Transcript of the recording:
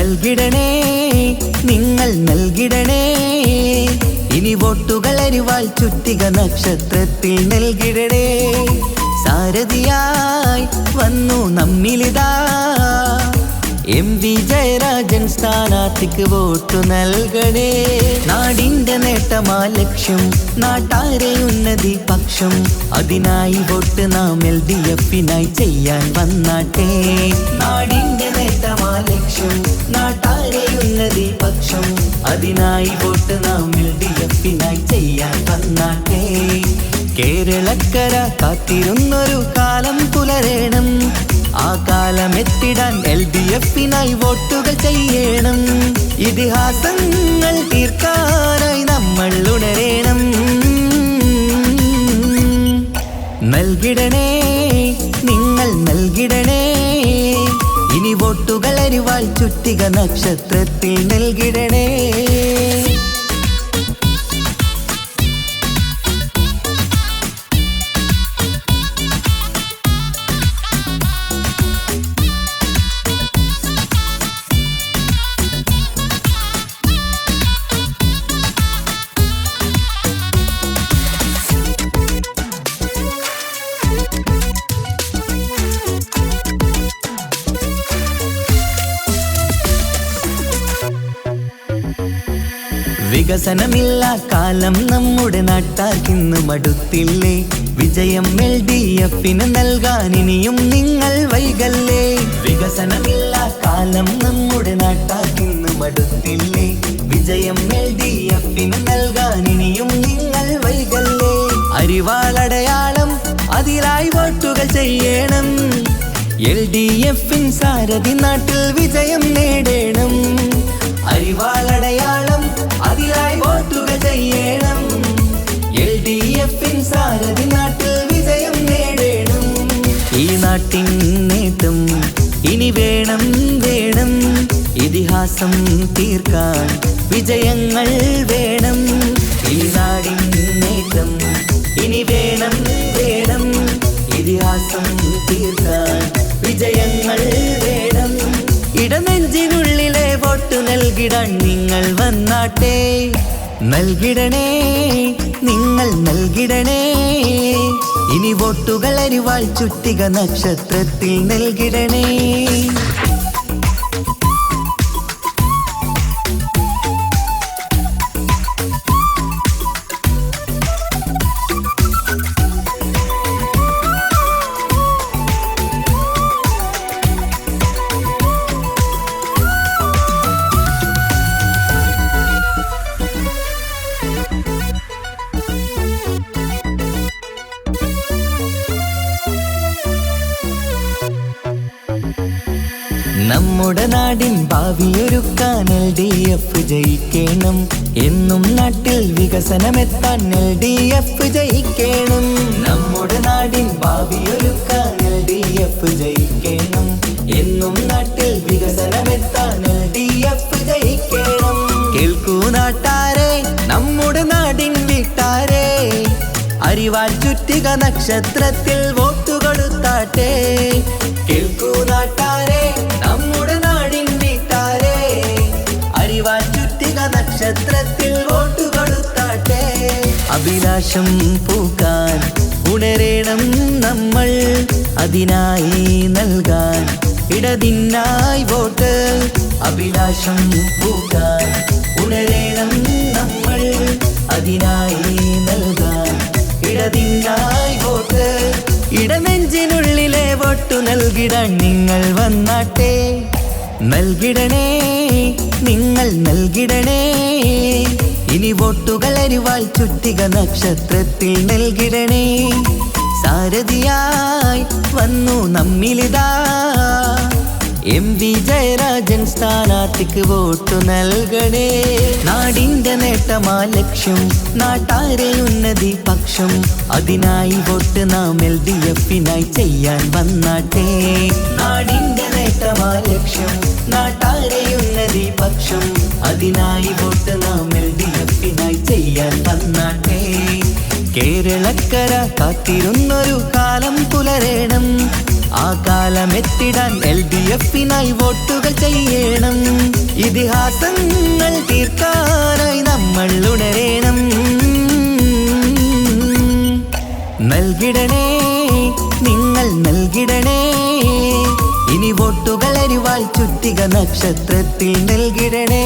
നൽകിടണേ നിങ്ങൾ നൽകിടണേ ഇനി വോട്ടുകൾ അരിവാൾ ചുറ്റിക നക്ഷത്രത്തിൽ നൽകിടണേ സാരഥിയായി വന്നു നമ്മിലിതാ MV ജയരാജൻ സ്ഥാനാർത്ഥിക്ക് വോട്ടു നൽകണേ നാടിന്റെ നേട്ടമാ ലക്ഷ്യം നാട്ടാരെ ഉന്നതി പക്ഷം അതിനായി വോട്ട് നാം LDF-നായി ചെയ്യാൻ വന്നാട്ടെ നാടിന്റെ നേട്ടമാ ലക്ഷ്യം നാട്ടാരെ ഉന്നതി പക്ഷം അതിനായി വോട്ട് നാം LDF-നായി ചെയ്യാൻ വന്നാട്ടെ കേരളക്കര കാത്തിരുന്നൊരു കാലം പുലരേണം ആ കാലം എത്തിടാൻ LDF-നായി വോട്ടുകൾ ചെയ്യണം ഇതിഹാസങ്ങൾ തീർക്കാനായി നമ്മൾ ഉണരേണം നൽകിടണേ നിങ്ങൾ നൽകിടണേ ഇനി വോട്ടുകൾ അരിവാൾ ചുറ്റിക നക്ഷത്രത്തിൽ നൽകിടണേ വികസനമില്ല കാലം നമ്മുടെ നാട്ടാർക്കിന്ന് മടുത്തില്ലേ വിജയം LDF-ന് നൽകാൻ ഇനിയും നിങ്ങൾ വൈകല്ലേ വികസനമില്ല കാലം നമ്മുടെ നാട്ടാർക്കിന്ന് മടുത്തില്ലേ വിജയം LDF-ന് നൽകാൻ ഇനിയും നിങ്ങൾ വൈകല്ലേ അരിവാളടയാളം അതിലായി വോട്ടുകൾ ചെയ്യണം LDF-ൻ സാരഥി നാട്ടിൽ വിജയം നേടണം അരിവാളടയാളം അതിലായി വോട്ടുകൾ ചെയ്യണം LDF-ൻ സാരഥി നാട്ടിൽ വിജയം നേടണം ഈ നാട്ടിൻ നേട്ടം ഇനി വേണം വേണം ഇതിഹാസം തീർക്കാൻ വിജയങ്ങൾ വേണം ഈ നാടിൻ നേട്ടം ഇനി വേണം വേണം ഇതിഹാസം തീർക്കാൻ വിജയങ്ങൾ വേണം ഇടനെഞ്ചിനുള്ളിലെ വോട്ട് നൽകിടാൻ നിങ്ങൾ വന്നാട്ടെ നൽകിടണേ നിങ്ങൾ നൽകിടണേ ഇനി വോട്ടുകൾ അരിവാൾ ചുറ്റിക നക്ഷത്രത്തിൽ നൽകിടണേ നമ്മുടെ നാടിൻ ഭാവിയൊരുക്കാൻ LDF ജയിക്കണം എന്നും നാട്ടിൽ വികസനമെത്താൻ LDF ജയിക്കണം നമ്മുടെ നാടിൻ ഭാവിയൊരുക്കാൻ LDF ജയിക്കണം എന്നും നാട്ടിൽ വികസനമെത്താൻ LDF ജയിക്കണം കേൾക്കൂ നാട്ടാരെ നമ്മുടെ നാടിൻ വീട്ടാരെ അരിവാൾ ചുറ്റിക നക്ഷത്രത്തിൽ വോട്ടു കൊടുത്താട്ടെ കേൾക്കൂ നാട്ടാരെ നമ്മുടെ നാടിൻ വീട്ടാരെ അരിവാൾ ചുറ്റിക നക്ഷത്രത്തിൽ വോട്ടു കൊടുത്താട്ടെ അഭിലാഷം പൂക്കാൻ ഉണരേണം നമ്മൾ അതിനായി നൽകാൻ ഇടതിനായി വോട്ട് അഭിലാഷം പൂക്കാൻ ഉണരേണം നമ്മൾ അതിനായി നൽകാൻ ഇടതിനായി വോട്ട് ഇടനെഞ്ചിനുള്ളിലെ വോട്ടു നൽകിടാൻ നിങ്ങൾ വന്നാട്ടെ നൽകിടണേ നിങ്ങൾ നൽകിടണേ ഇനി വോട്ടുകൾ അരിവാൾ ചുറ്റിക നക്ഷത്രത്തിൽ നൽകിടണേ സാരഥിയായി വന്നു നമ്മിലിതാ MV ജയരാജൻ സ്ഥാനാർത്ഥിക്ക് വോട്ടു നൽകണേ നാടിന്റെ നേട്ടമാ ലക്ഷ്യം നാട്ടാരെ ഉന്നതി പക്ഷം അതിനായി വോട്ട് നാം LDF-നായി ചെയ്യാൻ വന്നാട്ടെ നാടിന്റെ നേട്ടമാ ലക്ഷ്യം നാട്ടാരെ ഉന്നതി പക്ഷം അതിനായി വോട്ട് നാം LDF-നായി ചെയ്യാൻ വന്നാട്ടെ കേരളക്കര കാത്തിരുന്നൊരു കാലം പുലരേണം ആ ആ കാലമെത്തിടാൻ LDF-നായി വോട്ടുകൾ ചെയ്യണം. ഇതിഹാസങ്ങൾ തീർക്കാനായി നമ്മൾ ഉണരേണം. നൽകിടണേ, നിങ്ങൾ നൽകിടണേ, ഇനി വോട്ടുകൾ അരിവാൾ ചുറ്റിക നക്ഷത്രത്തിൽ നൽകിടണേ.